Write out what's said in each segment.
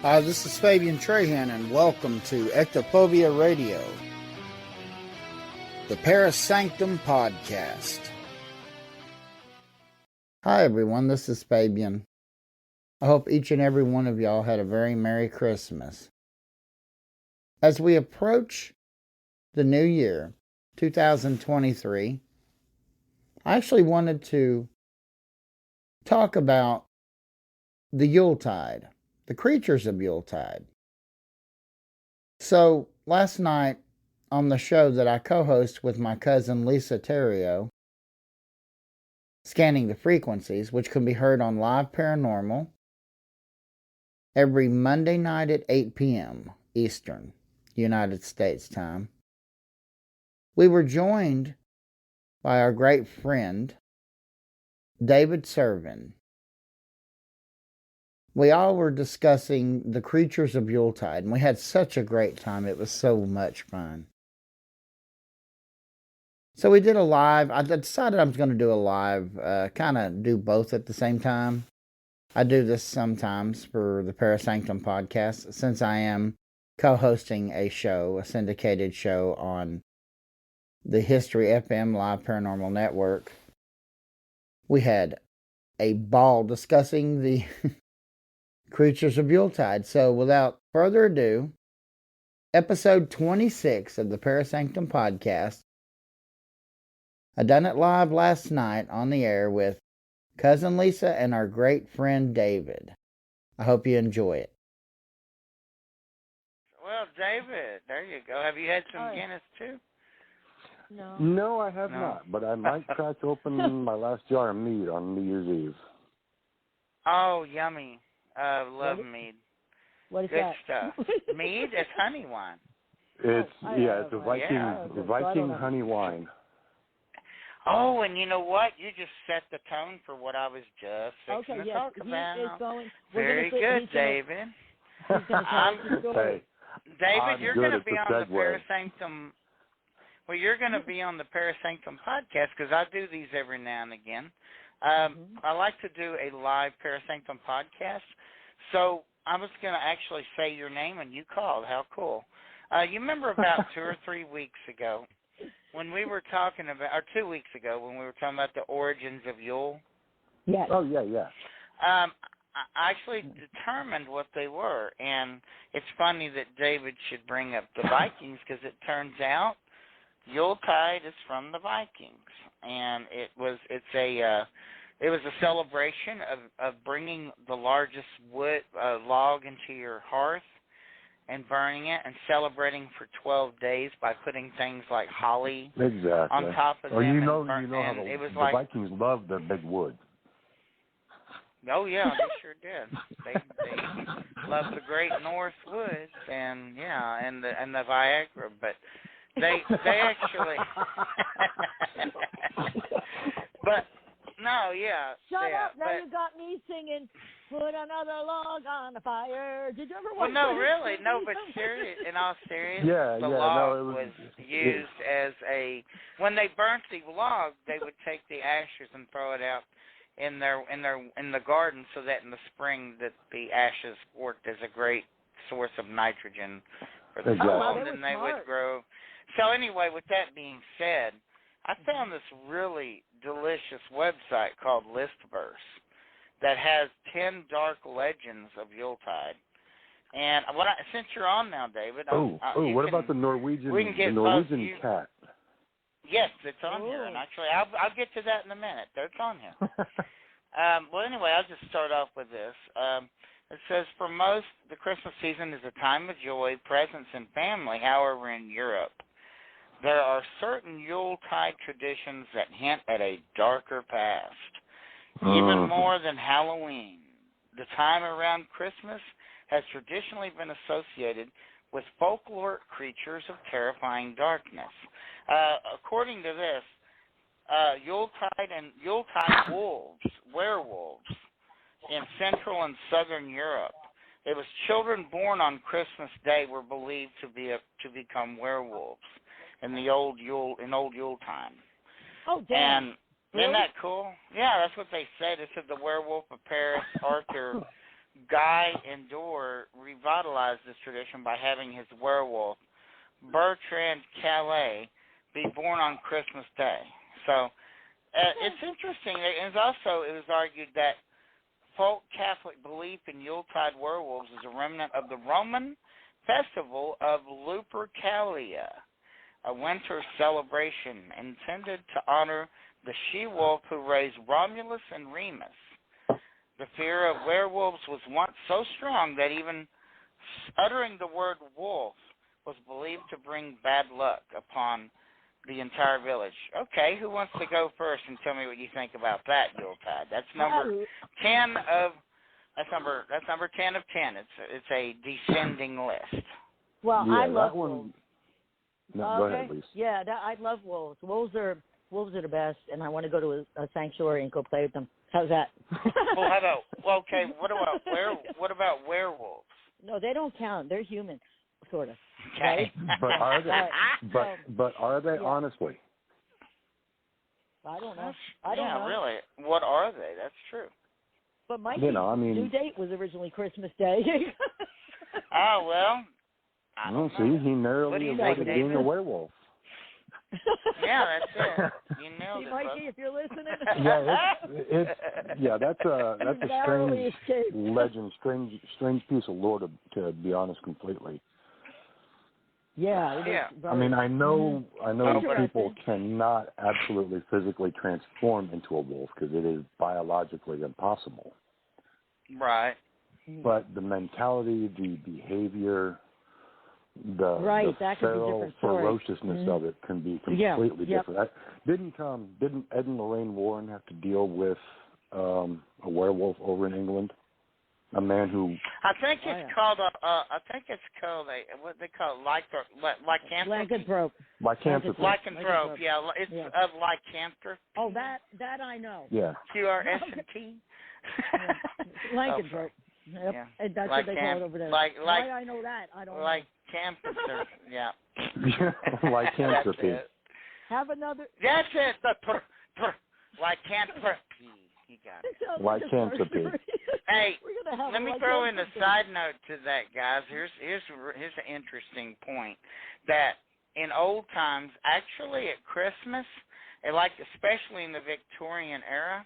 Hi, this is Fabian Trahan, and welcome to Ectophobia Radio, the ParaSanctum podcast. Hi, everyone. This is Fabian. I hope each and every one of y'all had a very Merry Christmas. As we approach the new year, 2023, I actually wanted to talk about the Yuletide. The creatures of Yuletide. So, last night on the show that I co-host with my cousin Lisa Terrio, Scanning the Frequencies, which can be heard on Live Paranormal every Monday night at 8 p.m. Eastern, United States time, we were joined by our great friend, David Serven. We all were discussing the creatures of Yuletide, and we had such a great time. It was so much fun. So we did a live. I decided I was going to do a live, kind of do both at the same time. I do this sometimes for the ParaSanctum podcast, since I am co-hosting a show, a syndicated show on the HistoryFM Live Paranormal Network. We had a ball discussing the creatures of Yuletide. So without further ado, episode 26 of the ParaSanctum podcast. I done it live last night on the air with cousin Lisa and our great friend David. I hope you enjoy it. Well, David, there you go. Have you had some Guinness too? No, I have not, but I might crack open my last jar of mead on New Year's Eve. Oh, yummy. Love mead. What is Good that? stuff. Mead is honey wine. It's a Viking honey wine. Oh, and you know what? You just set the tone for what I was just fixing to talk about. He is going. Very good, David. David, you're going to be on the ParaSanctum. Well, you're going to be on the ParaSanctum podcast because I do these every now and again. I like to do a live ParaSanctum podcast. So I was going to actually say your name and you called. How cool. You remember about 2 or 3 weeks ago when we were talking about, or 2 weeks ago when we were talking about the origins of Yule? Yes. Oh, yeah. I actually determined what they were. And it's funny that David should bring up the Vikings because it turns out Yuletide is from the Vikings, and it was a celebration of bringing the largest wood log into your hearth and burning it and celebrating for 12 days by putting things like holly on top of them. You know how the Vikings love their big wood. Oh yeah, they sure did. They love the Great North Woods and the Viagra, but. They actually, but no, yeah. Shut up! Now you got me singing. Put another log on the fire. Did you ever watch? Well, no, really, no. But in all seriousness, the log was used as a. When they burnt the log, they would take the ashes and throw it out in the garden, so that in the spring that the ashes worked as a great source of nitrogen for the soil, and then they would grow. So anyway, with that being said, I found this really delicious website called Listverse that has 10 dark legends of Yuletide. And since you're on now, David, what about the Norwegian cat? Yes, it's on here, and actually, I'll get to that in a minute. It's on here. Well, anyway, I'll just start off with this. It says, for most, the Christmas season is a time of joy, presents, and family. However, in Europe, there are certain Yuletide traditions that hint at a darker past. Even more than Halloween, the time around Christmas has traditionally been associated with folkloric creatures of terrifying darkness. According to this, Yuletide werewolves in Central and Southern Europe. It was children born on Christmas Day were believed to become werewolves in old Yule time. Oh, damn. And isn't that cool? Yeah, that's what they said. They said the werewolf of Paris, Arthur Guy Endore revitalized this tradition by having his werewolf, Bertrand Calais, be born on Christmas Day. So it's interesting. It was argued that folk Catholic belief in Yuletide werewolves is a remnant of the Roman festival of Lupercalia, a winter celebration intended to honor the she-wolf who raised Romulus and Remus. The fear of werewolves was once so strong that even uttering the word wolf was believed to bring bad luck upon the entire village. Okay, who wants to go first and tell me what you think about that Yuletide? That's number 10 of that's number 10 of 10. It's a descending list. Well, yeah, I love one, wolves. No, go ahead, Lisa. Yeah, I love wolves. Wolves are the best, and I want to go to a sanctuary and go play with them. How's that? What about werewolves? No, they don't count. They're human, sort of. Okay. But are they? But are they honestly? I don't know. I don't know. Really. What are they? That's true. But my due date was originally Christmas Day. Oh well. I don't know. See, he narrowly avoided being a werewolf. Yeah, that's it. You nailed it, Mikey, if you're listening. That's a strange legend, strange piece of lore to be honest, completely. Yeah. I mean, I know people cannot absolutely physically transform into a wolf because it is biologically impossible. Right. But the mentality, the behavior, the feral ferociousness of it can be completely different. Didn't Ed and Lorraine Warren have to deal with a werewolf over in England? A man who I think it's called what they call lycanthrope. Lycanthrope. Yeah, it's of lycanthrope. Oh, that I know. Yeah. QRS&T. Lycanthrope. Yep. Yeah. And that's what they call it over there. Why I know that, I don't know. Lycanthrope. Yeah. Lycanthropy. Have another. That's it. Lycanthropy. You got it. Lycanthropy. Hey, let me throw in a side note to that, guys. Here's an interesting point that in old times, actually at Christmas, especially in the Victorian era,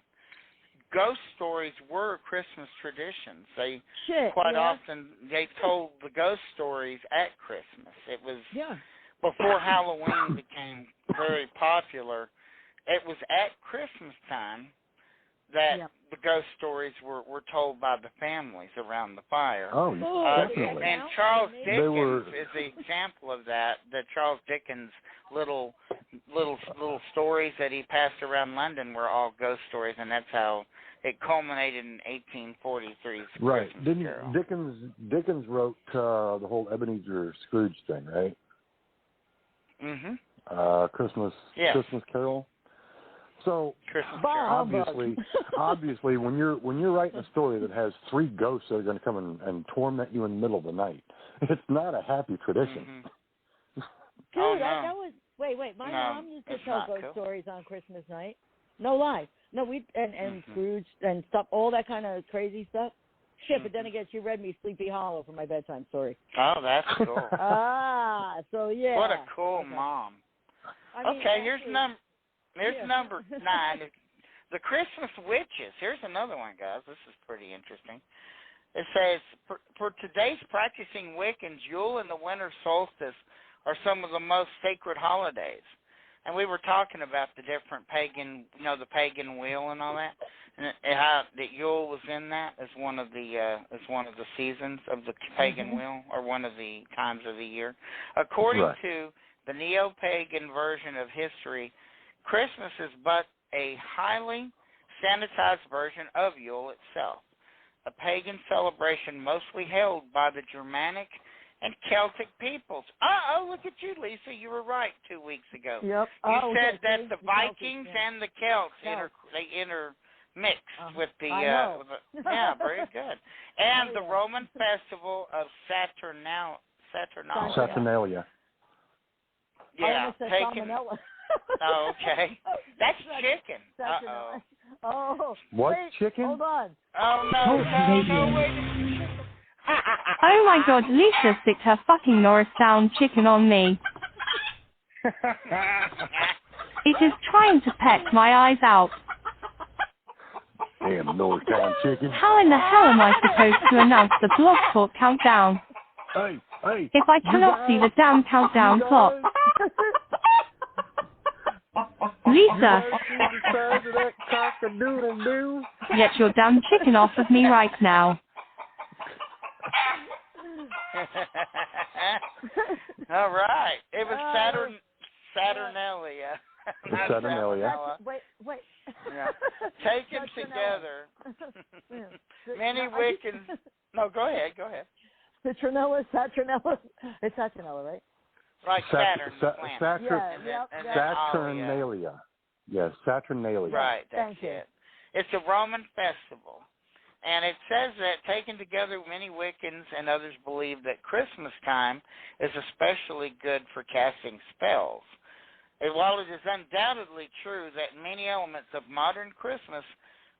ghost stories were Christmas traditions. Often they told the ghost stories at Christmas. It was before Halloween became very popular. It was at Christmas time that the ghost stories were told by the families around the fire. Oh, definitely. And Charles Dickens is the example of that. The Charles Dickens little stories that he passed around London were all ghost stories, and that's how it culminated in 1843's right. Christmas Carol. Dickens wrote the whole Ebenezer Scrooge thing, right? Mm-hmm. Christmas Carol. So obviously, when you're writing a story that has three ghosts that are going to come and torment you in the middle of the night, it's not a happy tradition. Mm-hmm. Dude, that was wait. My mom used to tell ghost stories on Christmas night. No lie. No, and Scrooge and stuff, all that kind of crazy stuff. Shit, but then again, she read me Sleepy Hollow for my bedtime story. Oh, that's cool. So yeah. What a cool mom. Here's number 9. The Christmas Witches. Here's another one, guys. This is pretty interesting. It says, for today's practicing Wiccans, Yule and the winter solstice are some of the most sacred holidays. And we were talking about the different pagan, the pagan wheel and all that, and how that Yule was in that as one of the seasons of the pagan wheel, or one of the times of the year. According to the neo-pagan version of history, Christmas is but a highly sanitized version of Yule itself, a pagan celebration mostly held by the Germanic and Celtic peoples. Look at you, Lisa. You were right 2 weeks ago. Yep. You said that the Vikings and the Celts intermixed with the very good. And the Roman festival of Saturnalia. Yeah. Pagan. Oh, okay. That's chicken. Uh-oh. Oh. What? Wait, Chicken? Hold on. Oh, no, wait. Oh my God, Lisa sticked her fucking Norristown chicken on me. It is trying to peck my eyes out. Damn Norristown chicken. How in the hell am I supposed to announce the Blog Talk countdown? Hey, if I cannot see the damn countdown clock? Lisa, get your damn chicken off of me right now. All right. It was Saturnalia. Saturnalia. Wait. Yeah. Taken together. Many Wiccans. No, go ahead. Saturnella. It's Saturnella, right? Like Saturn, the planet. Saturnalia. Yes, Saturnalia. Right, that's it. It's a Roman festival. And it says that, taken together, many Wiccans and others believe that Christmastime is especially good for casting spells. And while it is undoubtedly true that many elements of modern Christmas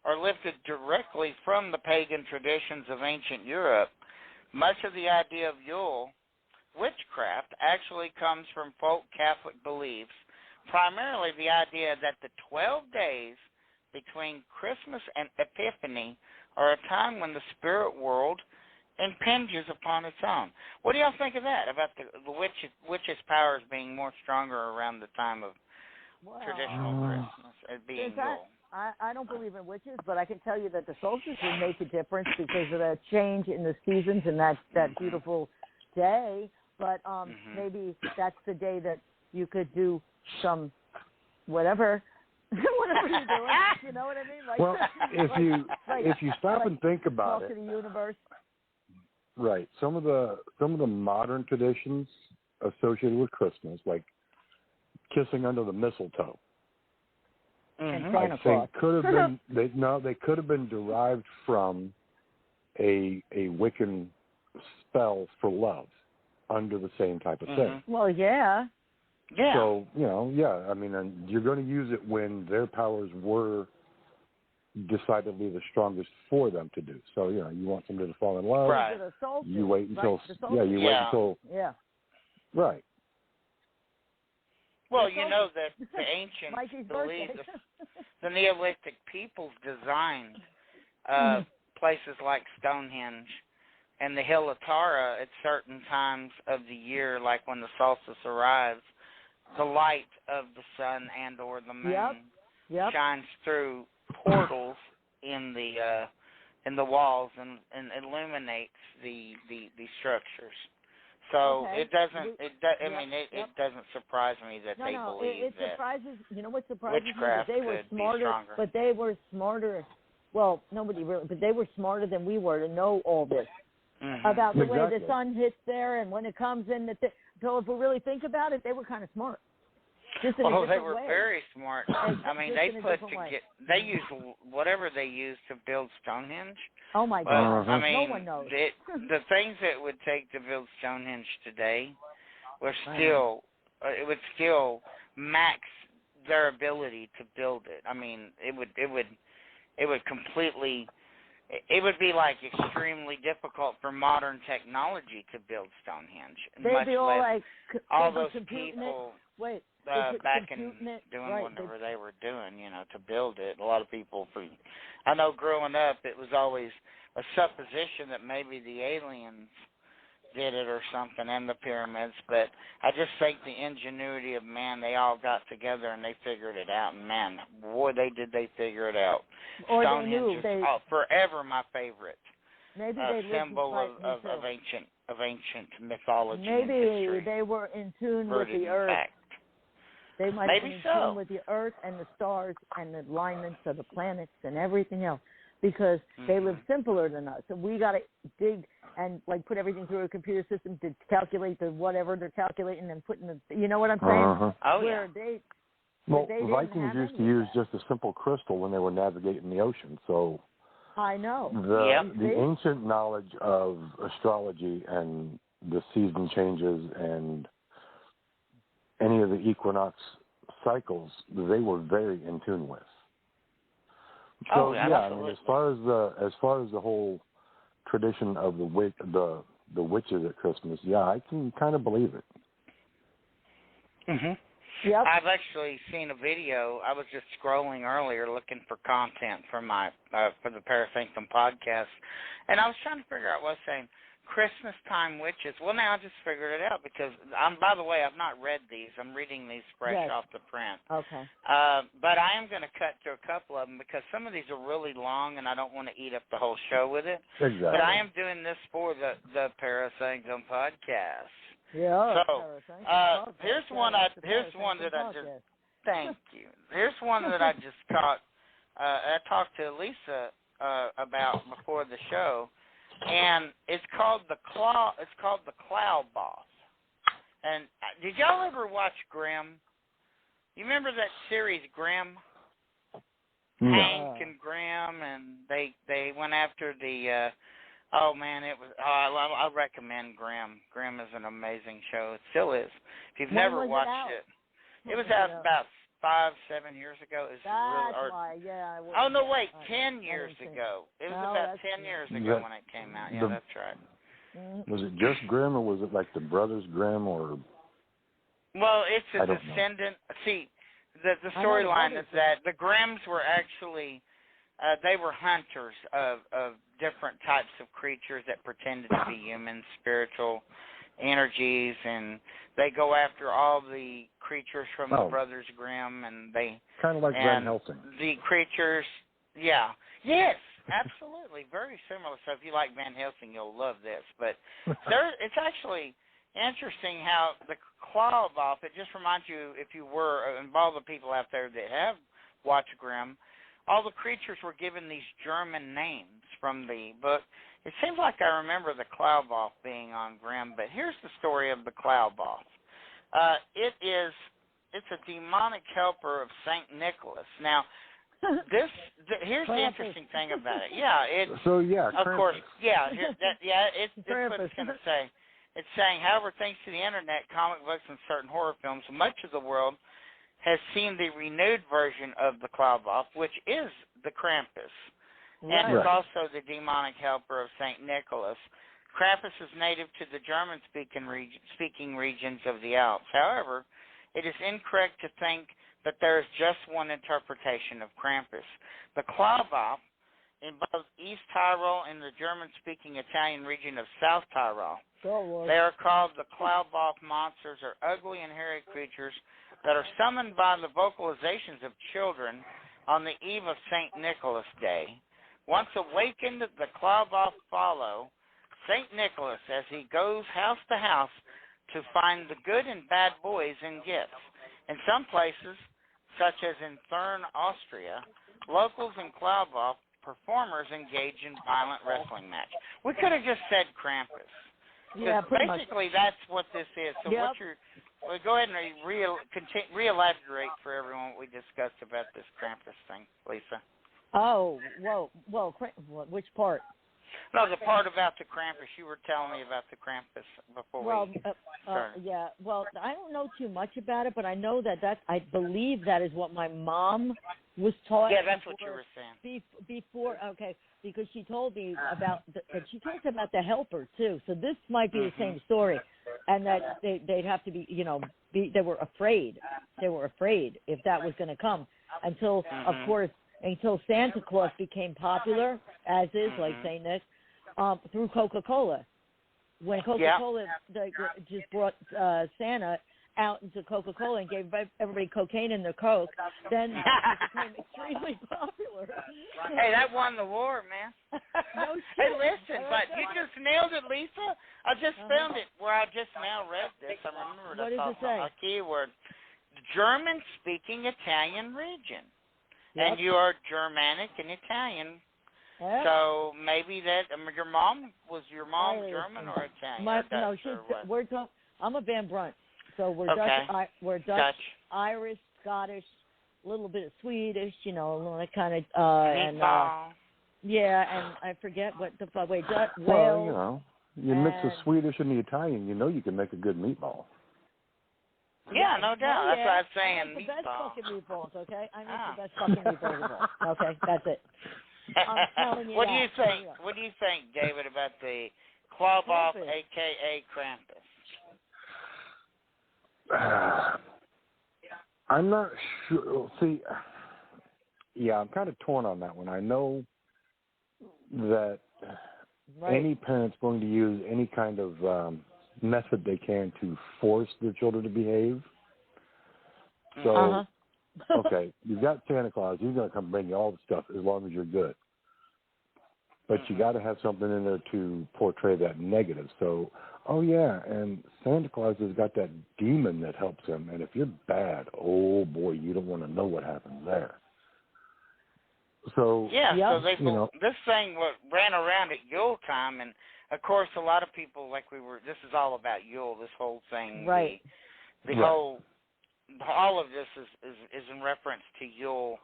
are lifted directly from the pagan traditions of ancient Europe, much of the idea of Yule, witchcraft, actually comes from folk Catholic beliefs, primarily the idea that the 12 days between Christmas and Epiphany are a time when the spirit world impinges upon its own. What do y'all think of that, about the witches' powers being more stronger around the time of traditional Christmas as being Yule? I don't believe in witches, but I can tell you that the solstice would make a difference because of that change in the seasons and that beautiful day. But maybe that's the day that you could do some whatever you're doing. You know what I mean? Like, well, if you stop and think about it, to the universe. Right. Some of the modern traditions associated with Christmas, like kissing under the mistletoe, I think could have been they could have been derived from a Wiccan spell for love under the same type of thing. Well, yeah. So, I mean, and you're going to use it when their powers were decidedly the strongest for them to do. So, you want somebody to fall in love. Right. You wait until, right. Well, that the ancients believed the Neolithic peoples designed places like Stonehenge and the Hill of Tara at certain times of the year, like when the solstice arrives. The light of the sun and or the moon shines through portals in the walls and illuminates the structures. So it doesn't surprise me that they believe it surprises. You know what surprises me? Witchcraft They were smarter, but they were smarter. Well, nobody really, but they were smarter than we were to know all this about the way the sun hits there and when it comes in. So if we really think about it, they were kind of smart. Just in a different they were way. very smart. I mean, they used whatever they used to build Stonehenge. Oh my God! I mean, no one knows. The things it would take to build Stonehenge today were still it would still max their ability to build it. I mean, it would completely. It would be like extremely difficult for modern technology to build Stonehenge. They'd be all like all those people back and doing right. whatever they were doing, to build it. A lot of people, I know growing up, it was always a supposition that maybe the aliens did it or something, and the pyramids, but I just think the ingenuity of man, they all got together and they figured it out, and man, boy, they figure it out. Or Stonehenge they knew. is forever my favorite maybe they symbol of ancient mythology. Maybe and history. They were in tune with the earth. They might have been in tune with the earth and the stars and the alignments of the planets and everything else, because they live simpler than us. So we got to dig and put everything through a computer system to calculate the whatever they're calculating and putting the. You know what I'm saying? Vikings used to use just a simple crystal when they were navigating the ocean. So I know the ancient knowledge of astrology and the season changes and any of the equinox cycles, they were very in tune with. So I mean, as far as the whole tradition of the witches at Christmas, I can kind of believe it. Mhm. Yep. I've actually seen a video. I was just scrolling earlier looking for content for my for the ParaSanctum podcast, and I was trying to figure out what I was saying. Christmastime witches. Well, now I just figured it out because by the way, I've not read these. I'm reading these fresh off the print. Okay. But I am going to cut through a couple of them because some of these are really long and I don't want to eat up the whole show with it. Exactly. But I am doing this for the ParaSanctum podcast. Yeah. So here's one that I just thank you. Here's one that I just caught. I talked to Lisa about before the show. And it's called the Cloud Boss. And did y'all ever watch Grimm? You remember that series Grimm? No. Hank and Grimm, and they went after the. I recommend Grimm. Grimm is an amazing show. It still is. If you've never watched it was out about 5-7 years ago. Oh no, wait, 10 years ago. It was about 10 years ago when it came out. Yeah, that's right. Was it just Grimm, or was it like the Brothers Grimm, or? Well, it's a descendant. See, the storyline is that the Grimms were actually they were hunters of different types of creatures that pretended to be human, spiritual energies, and they go after all the creatures from the Brothers Grimm, and they kind of like Van Helsing. The creatures, yes, absolutely, very similar. So if you like Van Helsing, you'll love this. But it's actually interesting how the Claw Boff. It just reminds you, if you were, and all the people out there that have watched Grimm, all the creatures were given these German names from the book. It seems like I remember the Cloudboff being on Grimm, but here's the story of the Cloudboff. It's a demonic helper of Saint Nicholas. Now, here's the interesting thing about it. Of course, it's what it's going to say. It's saying, however, thanks to the internet, comic books, and certain horror films, much of the world has seen the renewed version of the Cloudboff, which is the Krampus. And it's also the demonic helper of St. Nicholas. Krampus is native to the German-speaking regions of the Alps. However, it is incorrect to think that there is just one interpretation of Krampus. The Cloudboff, in both East Tyrol and the German-speaking Italian region of South Tyrol, they are called the Cloudboff monsters, or ugly and hairy creatures that are summoned by the vocalizations of children on the eve of St. Nicholas Day. Once awakened, the Cloudboff follow St. Nicholas as he goes house to house to find the good and bad boys and gifts. In some places, such as in Thurn, Austria, locals and Cloudboff performers engage in violent wrestling match. We could have just said Krampus. Yeah, basically that's what this is. So go ahead and re-elaborate for everyone what we discussed about this Krampus thing, Lisa. Oh, well, which part? No, the part about the Krampus. You were telling me about the Krampus before we started. Well, I don't know too much about it, but I know I believe that is what my mom was taught. Yeah, that's what you were saying. Before, because she told me about, she talked about the helper, too. So this might be the same story. And that they'd have to be, they were afraid. They were afraid if that was going to come until, of course, until Santa Claus became popular, as is, like St. Nick, through Coca-Cola. When Coca-Cola just brought Santa out into Coca-Cola and gave everybody cocaine in their Coke, then it became extremely popular. Hey, that won the war, man. No shit. Hey, listen, but you just nailed it, Lisa. I just found it where I just now read this. I remembered a keyword. German-speaking Italian region. Yep. And you are Germanic and Italian. Yep. So maybe that was your mom German or Italian? I'm a Van Brunt, so we're Dutch, Irish, Scottish, a little bit of Swedish, that kind of and I forget what the fuck. Wait, Dutch, Wales. You mix the Swedish and the Italian, you can make a good meatball. Yeah, no doubt. That's what I was saying. The best fucking meatballs, okay? I make the best fucking meatballs of all. Okay, that's it. I'm telling you What do you think? What do you think, David, about the Clawboff, a.k.a. Krampus? I'm not sure. See, yeah, I'm kind of torn on that one. I know that any parent's going to use any kind of method they can to force their children to behave. So, okay, you've got Santa Claus. He's going to come bring you all the stuff as long as you're good. But you got to have something in there to portray that negative. So, oh yeah, and Santa Claus has got that demon that helps him. And if you're bad, oh boy, you don't want to know what happens there. So so this thing ran around at Yule time, and of course, a lot of people this is all about Yule. This whole thing, right? Whole, all of this is in reference to Yule,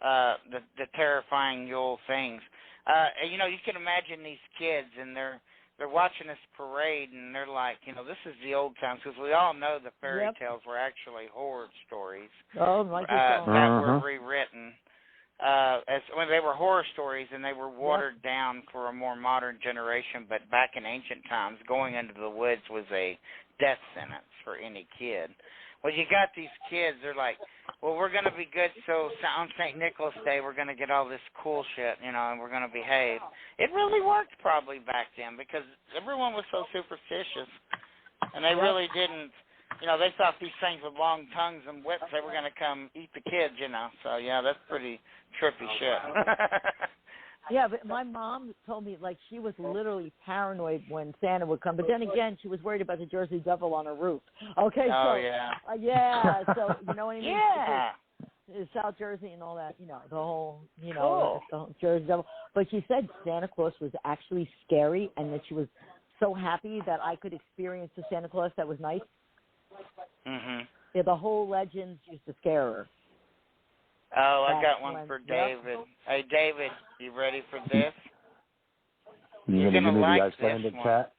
the terrifying Yule things. You can imagine these kids, and they're watching this parade, and they're like, this is the old times, because we all know the fairy tales were actually horror stories that were rewritten. They were horror stories, and they were watered down for a more modern generation. But back in ancient times, going into the woods was a death sentence for any kid. Well, you got these kids, they're like, well, we're going to be good, so on St. Nicholas Day, we're going to get all this cool shit, and we're going to behave. It really worked probably back then, because everyone was so superstitious, and they really didn't, they thought these things with long tongues and whips, they were going to come eat the kids, So, yeah, that's pretty trippy shit. Yeah, but my mom told me, she was literally paranoid when Santa would come. But then again, she was worried about the Jersey Devil on her roof. Okay, so, you know what I mean? Yeah. South Jersey and all that, the whole, the whole Jersey Devil. But she said Santa Claus was actually scary, and that she was so happy that I could experience the Santa Claus that was nice. Mm-hmm. Yeah, the whole legends used to scare her. Oh, I got one for David. Yep. Hey, David, you ready for this? You're going to give me the Icelandic cat?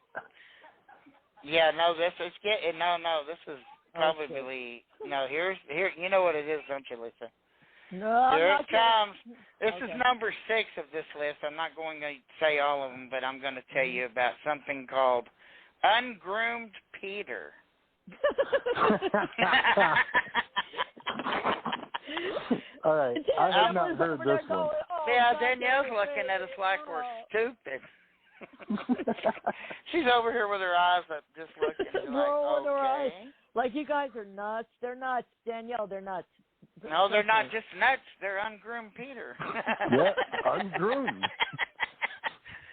Yeah, no, this is this is probably here. You know what it is, don't you, Lisa? No, here it comes. This is number 6 of this list. I'm not going to say all of them, but I'm going to tell you about something called Ungroomed Peter. All right, I have not heard this one. Yeah, Danielle's looking at us like we're stupid. She's over here with her eyes up, just looking. Okay. Like, you guys are nuts. They're nuts, Danielle. They're nuts. No, they're not just nuts. They're ungroomed Peter. Yeah, ungroomed.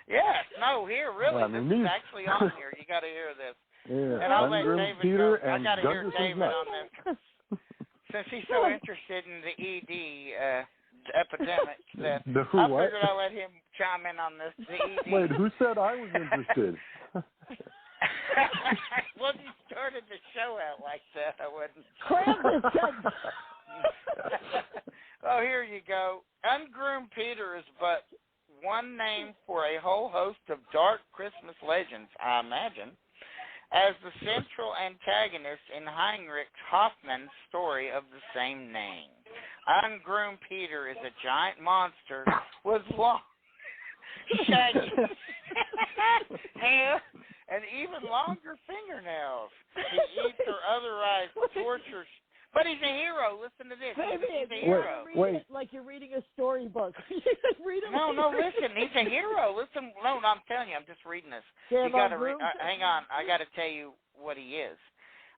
Yeah, no, here, really. This is actually on here. You got to hear this. Yeah, and I'll let David go. I got to hear Douglas David on this. Since he's so interested in the ED epidemic, that I figured I'll let him chime in on this. The ED. Wait, who said I was interested? Well, you started the show out like that. I wouldn't. Oh, here you go. Ungroomed Peter is but one name for a whole host of dark Christmas legends, I imagine, as the central antagonist in Heinrich Hoffmann's story of the same name. Ungroomed Peter is a giant monster with long, shaggy hair and even longer fingernails. He eats or otherwise tortures. But he's a hero. Listen to this. He's a hero. Wait. Like you're reading a storybook. No, listen. He's a hero. Listen. No, I'm telling you. I'm just reading this. You got to hang on. I got to tell you what he is.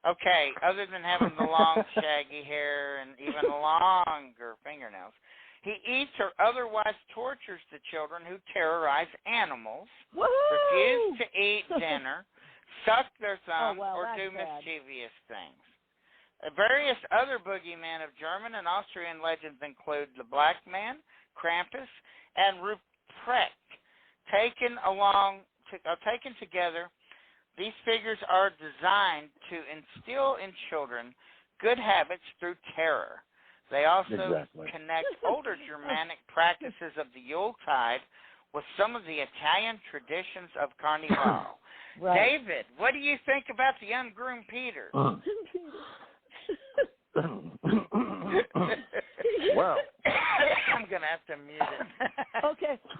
Okay. Other than having the long, shaggy hair and even longer fingernails, he eats or otherwise tortures the children who terrorize animals, refuse to eat dinner, suck their thumbs, or do mischievous things. Various other boogeymen of German and Austrian legends include the Black Man, Krampus, and Ruprecht. Taken together, these figures are designed to instill in children good habits through terror. They also connect older Germanic practices of the Yuletide with some of the Italian traditions of Carnival. David, what do you think about the Ungroomed Peter? Well, I'm gonna have to mute it.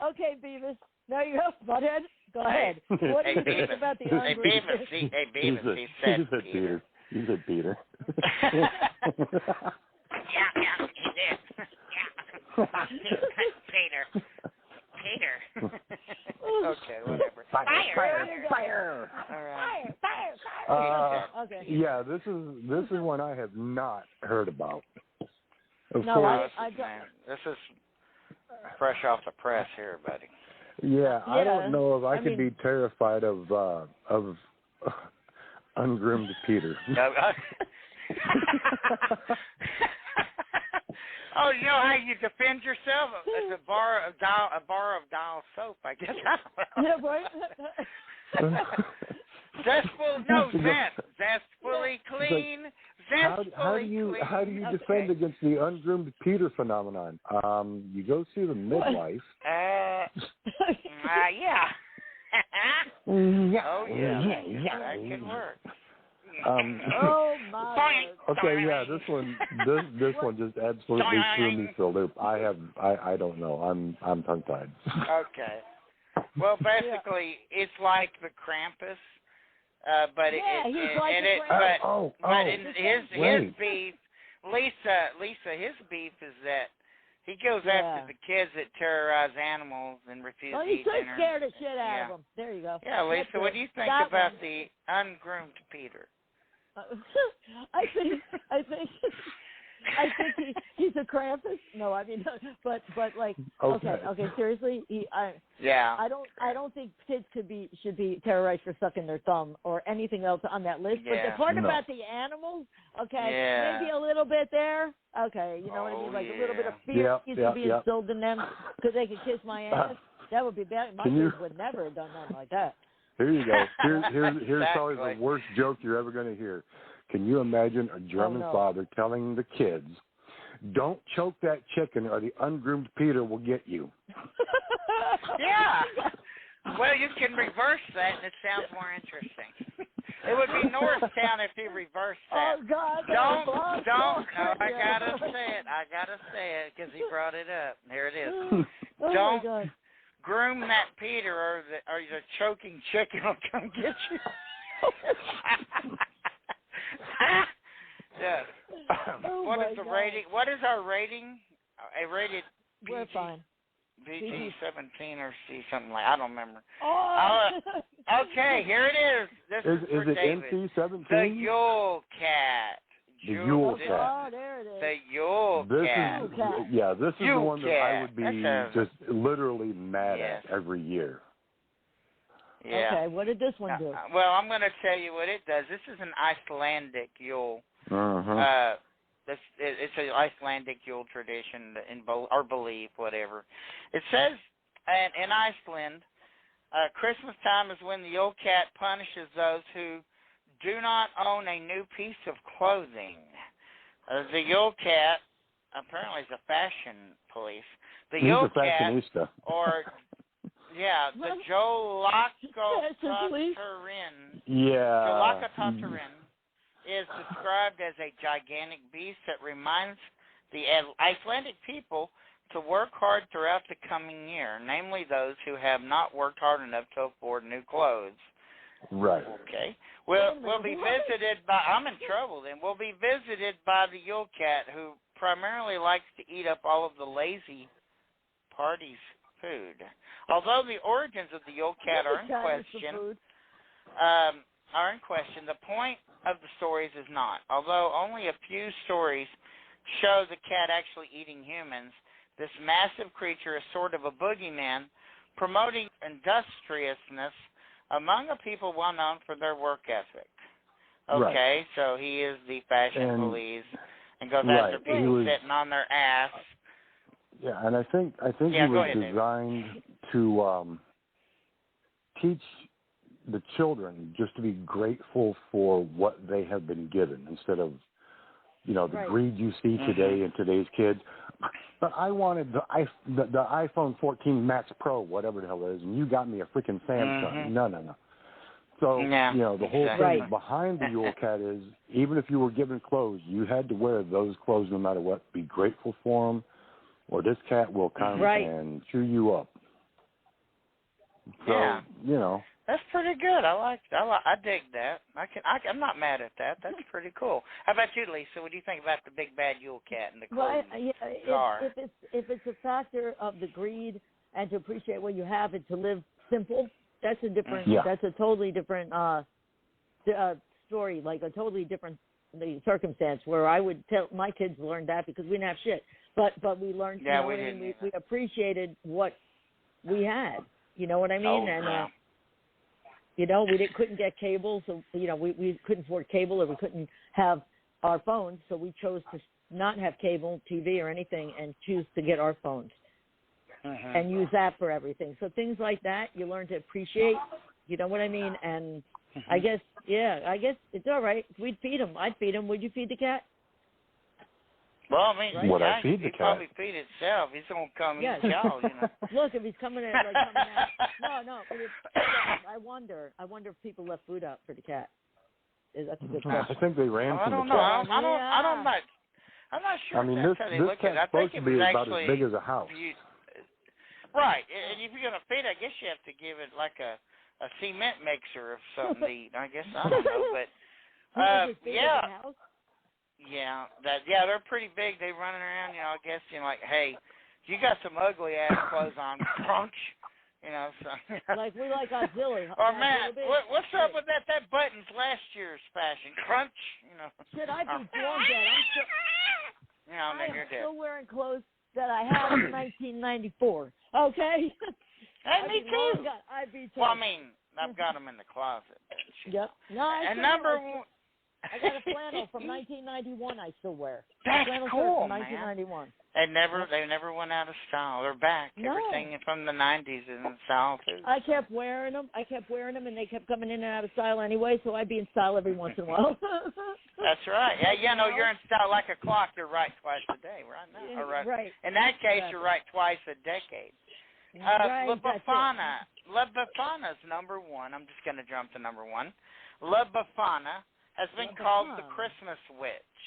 Okay, Beavis. Now you go, butthead. Go ahead. What do you think about the ungroumed? Hey, Beavis, he said Peter. He said Peter. Yeah, he did. Yeah. Peter. Okay, whatever. Fire. All right. Fire. Okay. Yeah, this is one I have not heard about. Of no, course. This is fresh off the press here, buddy. Yeah, I don't know if I could be terrified of ungroomed Peter. Oh, you know how you defend yourself? It's a bar of Dial soap, I guess. Yeah, right. Zestfully clean. How do you defend against the ungroomed Peter phenomenon? You go see the midwife. Yeah. Oh yeah. That can work. Oh my. Okay, yeah, this one just absolutely threw me for a loop. I don't know. I'm tongue tied. Okay. Well, basically, it's like the Krampus, but his beef, Lisa, his beef is that he goes after the kids that terrorize animals and refuse to eat dinner. He scared the shit out of them. There you go. Yeah, Lisa, what do you think about the ungroomed Peter? I think he's a Krampus. No, I mean, but like, okay, seriously, I don't think kids should be terrorized for sucking their thumb or anything else on that list. But the part about the animals, maybe a little bit there. Okay, you know what I mean, like a little bit of fear needs to be instilled in them because they could kiss my ass. That would be bad. My kids would never have done nothing like that. Here you go. Here's probably the worst joke you're ever going to hear. Can you imagine a German father telling the kids, "Don't choke that chicken or the ungroomed Peter will get you"? Yeah. Well, you can reverse that, and it sounds more interesting. It would be Norristown if you reversed that. Oh, God. Don't. No, I gotta say it because he brought it up. Here it is. Don't groom that Peter, or the choking chicken will come get you. Yes. What is the rating? What is our rating? A rated PG? We're fine. PG-17 or C something like I don't remember. Oh. Okay, here it is. This is for David. NC-17? The Yule Cat. The Yule Cat. Oh, there it is. The Yule Cat. Yeah, this is the one that I would be just literally mad at every year. Yeah. Okay, what did this one do? Well, I'm going to tell you what it does. This is an Icelandic Yule. It's an Icelandic Yule tradition or belief, whatever. It says in Iceland, Christmas time is when the Yule Cat punishes those who do not own a new piece of clothing. The Yule Cat apparently is a fashion police. The Yule Cat, or the Jolakotatarin. Jolakotatarin is described as a gigantic beast that reminds the Icelandic people to work hard throughout the coming year, namely those who have not worked hard enough to afford new clothes. Right. Okay. We'll be visited by, I'm in trouble then, we'll be visited by the Yule Cat, who primarily likes to eat up all of the lazy party's food. Although the origins of the Yule Cat are in question, the point of the stories is not. Although only a few stories show the cat actually eating humans, this massive creature is sort of a boogeyman, promoting industriousness among a people well known for their work ethic. Okay, so he is the fashion police and goes after people sitting on their ass. Yeah, and I think he was designed to teach the children just to be grateful for what they have been given instead of, the greed you see today in today's kids. But I wanted the iPhone 14 Max Pro, whatever the hell it is, and you got me a freaking Samsung. No. So, the whole thing behind the Yule Cat is, even if you were given clothes, you had to wear those clothes no matter what. Be grateful for them, or this cat will come and chew you up. So, That's pretty good. I dig that. I'm not mad at that. That's pretty cool. How about you, Lisa? What do you think about the big bad Yule Cat and the clothes? If it's a factor of the greed and to appreciate what you have and to live simple, that's a different. That's a totally different story. Like a totally different circumstance where I would tell my kids learned that because we didn't have shit, but we learned. Yeah, we didn't. We appreciated what we had. You know what I mean? We couldn't get cable, so we couldn't afford cable, or we couldn't have our phones, so we chose to not have cable TV or anything and choose to get our phones and use that for everything. So things like that you learn to appreciate. You know what I mean? And I guess it's all right. We'd feed him. I'd feed him. Would you feed the cat? Well, I mean, would I feed the cat? Probably feed itself. He's gonna come eat y'all, Look, if he's coming out, no. I wonder if people left food out for the cat. That's a good question. I think they ran from the cat. I'm not sure. I mean, that's how they look at it. I think it was about as big as a house. Right, and if you're gonna feed, I guess you have to give it like a cement mixer of something to eat. I guess I don't know, but they're pretty big. They running around, I guess, like, hey, you got some ugly ass clothes on, crunch, so. Like we like Godzilla. Or man, what's up with that? That button's last year's fashion, crunch, Shit, I'd be drunk dead. I'm still wearing clothes that I had in 1994. Okay. Hey, me too. I'd be well, I mean, I've got them in the closet. Yep. No, and number one. I got a flannel from 1991 I still wear. That's cool, from 1991. Man. They never went out of style. They're back. No. Everything from the 90s is in style, too. I kept wearing them, and they kept coming in and out of style anyway, so I'd be in style every once in a while. That's right. Yeah, you're in style like a clock. You're right twice a day right now. Right. In that case, you're right twice a decade. La Befana's number one. I'm just going to jump to number one. La Befana has been called the Christmas witch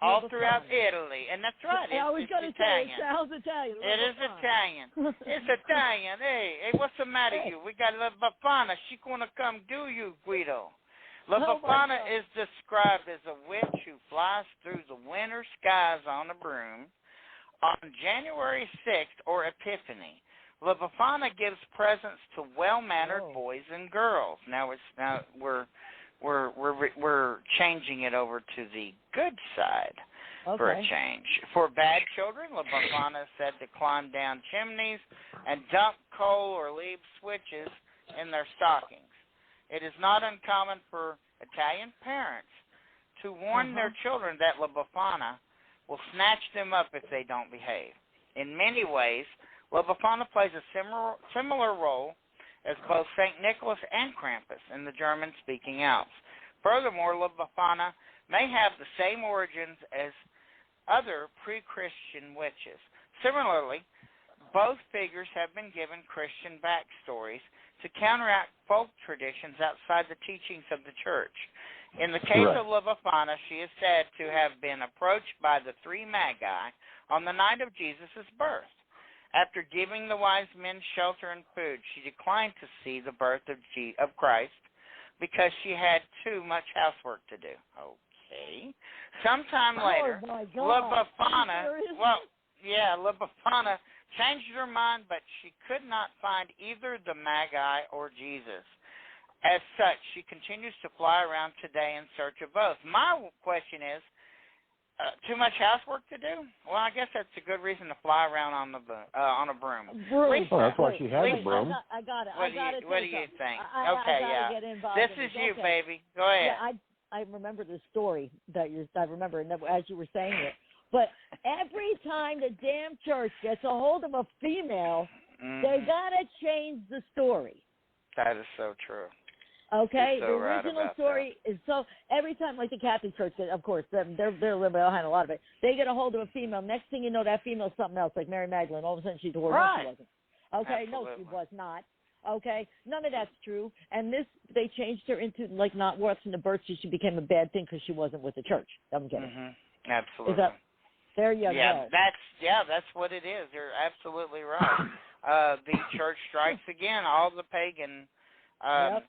all throughout Italy, and that's right. I was going to say it sounds Italian. It is Italian. It's Italian. Hey, what's the matter with you? We got La Befana. She's going to come do you, Guido. La Befana is described as a witch who flies through the winter skies on a broom on January 6th or Epiphany. La Befana gives presents to well-mannered boys and girls. Now we're changing it over to the good side for a change. For bad children, La Befana is said to climb down chimneys and dump coal or leave switches in their stockings. It is not uncommon for Italian parents to warn their children that La Befana will snatch them up if they don't behave. In many ways, La Befana plays a similar role as both St. Nicholas and Krampus in the German-speaking Alps. Furthermore, La Befana may have the same origins as other pre-Christian witches. Similarly, both figures have been given Christian backstories to counteract folk traditions outside the teachings of the church. In the case of La Befana, she is said to have been approached by the three magi on the night of Jesus' birth. After giving the wise men shelter and food, she declined to see the birth of Christ because she had too much housework to do. Okay. Sometime later, La Befana, La Befana changed her mind, but she could not find either the Magi or Jesus. As such, she continues to fly around today in search of both. My question is, too much housework to do? Well, I guess that's a good reason to fly around on a broom. Lisa, that's why she has a broom. I got it. What do you think? Get involved this is you, baby. Go ahead. Yeah, I remember the story I remember as you were saying it. But every time the damn church gets a hold of a female, they gotta change the story. That is so true. Okay, so the original story is so every time, like the Catholic Church, of course, they're a little bit behind a lot of it. They get a hold of a female. Next thing you know, that female's something else, like Mary Magdalene. All of a sudden, she's a whore. No, she wasn't. Okay, Absolutely. no, she was not. Okay, none of that's true. And they changed her into like not watching the births. She became a bad thing because she wasn't with the church. I'm getting. Mm-hmm. Absolutely. There you go. That's what it is. You're absolutely right. The church strikes again. All the pagan. Yep.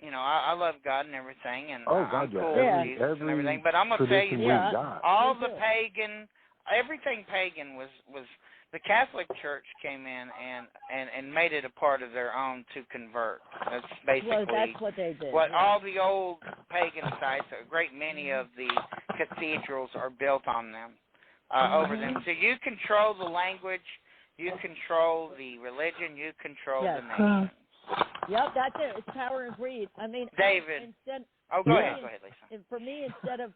You know, I love God and everything, and I'm cool with Jesus and everything. But I'm gonna tell you something. All the pagan, everything pagan was the Catholic Church came in and made it a part of their own to convert. That's basically that's what they did. All the old pagan sites, a great many of the cathedrals are built on them, over them. So you control the language, you control the religion, you control the nation. Yep, that's it. It's power and greed. I mean, David. Go ahead, Lisa. For me, instead of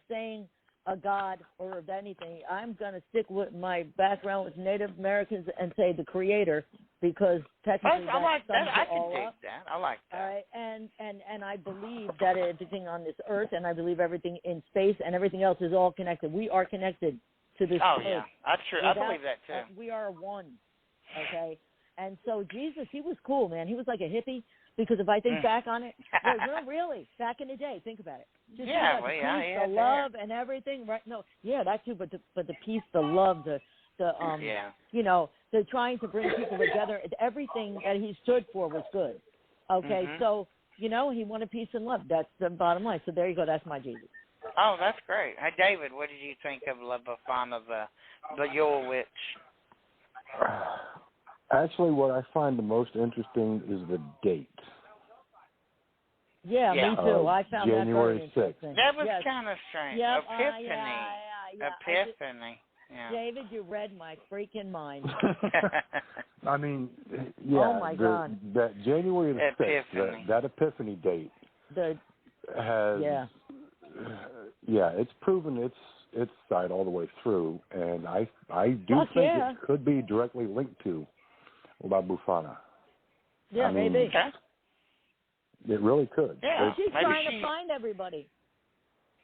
saying a god or of anything, I'm going to stick with my background with Native Americans and say the Creator, because technically I like that. I can dig that. I like that. All right, and I believe that everything on this earth, and I believe everything in space and everything else is all connected. We are connected to this earth. Yeah, I believe that too. We are one. Okay. And so Jesus, he was cool, man. He was like a hippie, because if I think back on it, no, really, back in the day, think about it. Just the love and everything, right? No, that too. But the peace, the love, you know, the trying to bring people together. Everything that he stood for was good. Okay, so you know, he wanted peace and love. That's the bottom line. So there you go. That's my Jesus. Oh, that's great. Hey, David, what did you think of La Befana, the Yule witch? Actually, what I find the most interesting is the date. Yeah, me too. I found January that very interesting. 6th. That was kind of strange. Yep. Epiphany. Yeah. David, you read my freaking mind. I mean, oh my God. That January the 6th, that Epiphany date has, it's proven its side all the way through, and I do think it could be directly linked to La Befana. Yeah, maybe. It really could. Yeah, she's trying to find everybody.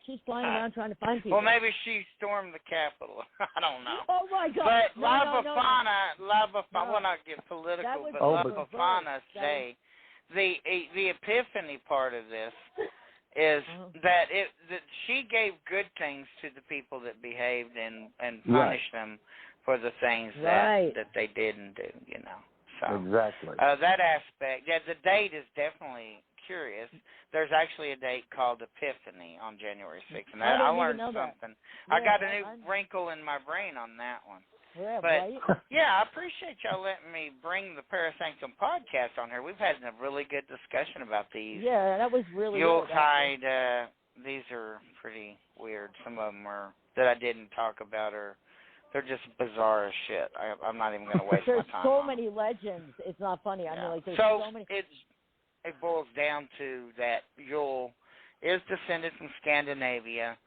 She's flying around trying to find people. Well, maybe she stormed the Capitol. I don't know. Oh, my God. But La Befana, we'll not get political, but La Befana's day, the Epiphany part of this is that she gave good things to the people that behaved and punished them for the things that they didn't do, you know. So, exactly. That aspect, the date is definitely curious. There's actually a date called Epiphany on January 6th, and I learned something. I got a new wrinkle in my brain on that one. Yeah, but, I appreciate y'all letting me bring the ParaSanctum podcast on here. We've had a really good discussion about these. Yeah, that was really Yuletide, these are pretty weird. Some of them that I didn't talk about they're just bizarre as shit. I'm not even going to waste my time. There's so many legends. It's not funny. I mean, like, there's so many. It boils down to that Yule is descended from Scandinavia,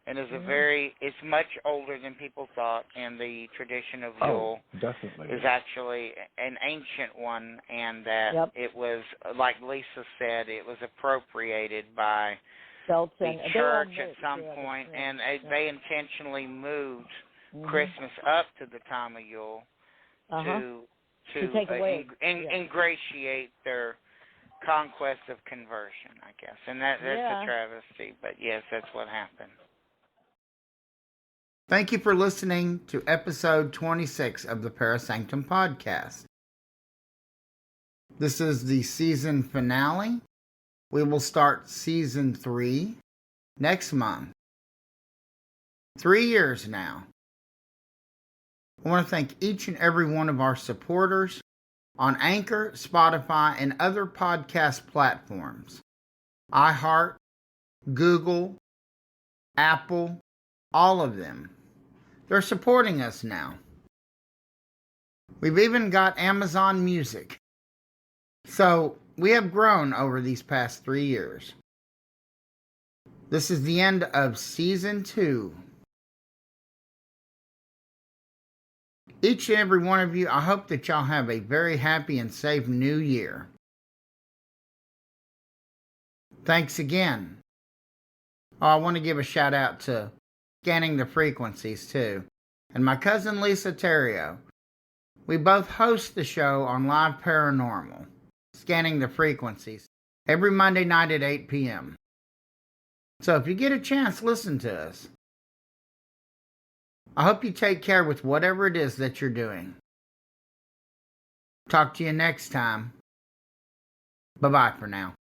and is it's much older than people thought. And the tradition of Yule definitely is actually an ancient one, and that it was, like Lisa said, it was appropriated by the church at some point, and they intentionally moved Christmas up to the time of Yule to take away ingratiate their conquest of conversion, I guess. And that's a travesty, but yes, that's what happened. Thank you for listening to episode 26 of the ParaSanctum podcast. This is the season finale. We will start season 3 next month. 3 years now. I want to thank each and every one of our supporters on Anchor, Spotify, and other podcast platforms. iHeart, Google, Apple, all of them. They're supporting us now. We've even got Amazon Music. So we have grown over these past 3 years. This is the end of season 2. Each and every one of you, I hope that y'all have a very happy and safe new year. Thanks again. I want to give a shout out to Scanning the Frequencies too, and my cousin Lisa Terrio. We both host the show on Live Paranormal. scanning the frequencies, every Monday night at 8 p.m. So if you get a chance, listen to us. I hope you take care with whatever it is that you're doing. Talk to you next time. Bye-bye for now.